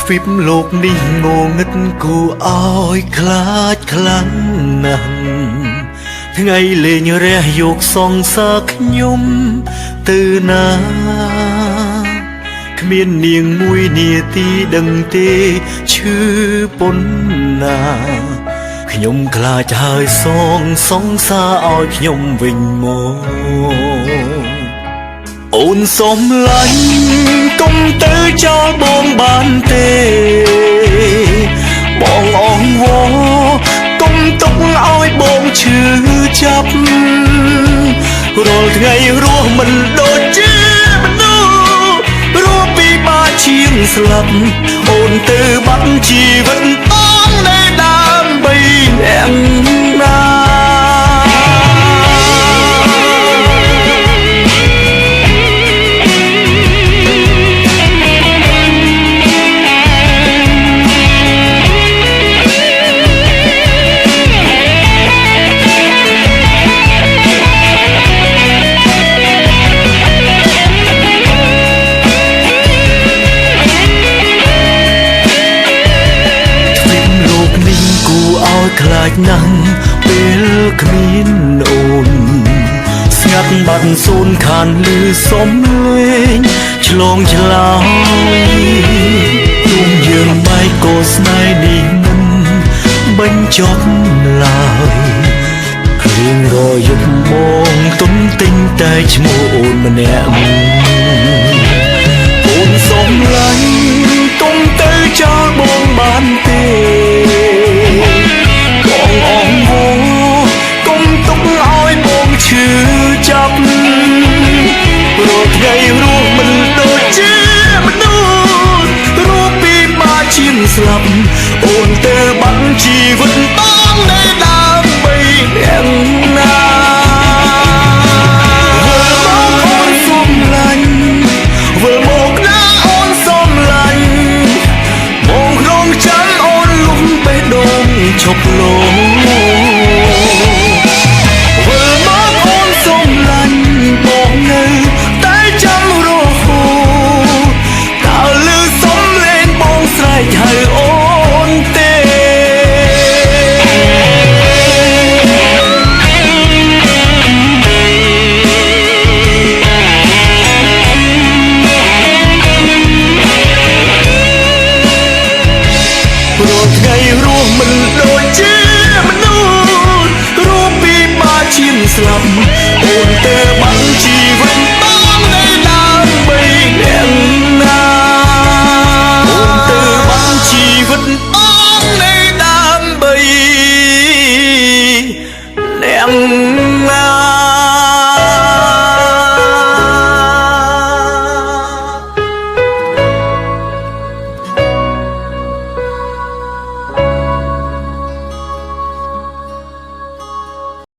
ទ្វីបលោកនេះងងឹតគួរឲ្យខ្លាចខ្លាំងណាស់ថ្ងៃលេងរះយកសងសាខ្ញុំទៅណាគ្មាននាងមួយនាទីដឹងទេឈឺប៉ុណ្ណាខ្ញុំខ្លាចហើយសងសារឲ្យខ្ញុំវិញមកអូនសុំឡាញ់កុំទៅចោលបងបានទេបងអងវកុំទុកឲ្យបងឈឺចាប់រាល់ថ្ងៃរស់មិនដូចជាមនុស្សរស់ពីបាជាងស្លាប់អូនទៅបាត់ជីវិតបងនៅដើម្បីអ្នកណាខ្លាចណាស់ពេលគ្មានអូនស្ងាត់បាត់សូនខានលឺសំលេងឆ្លងឆ្លើយរួមយើងបែកក៏ស្នេហ៍នេះមិនបញ្ចប់ឡើយគ្រៀងរយប់មកទុំទិញតែឈ្មោះអូនម្នាក់អូនសុំឡាញ់ទុំទៅចោលបងបានទេឈឺចាប់រាល់ថ្ងៃរស់មិនដូចជាមនុស្សរស់ពីបាជាងស្លាប់អូនទៅបាត់ជីវិតបងនៅដើម្បីអ្នកណាអូនសុំឡាញ់វិលមកណាអូនសុំឡាញ់មកក្នុងចាំអូនលំបេះដូងឈប់លោ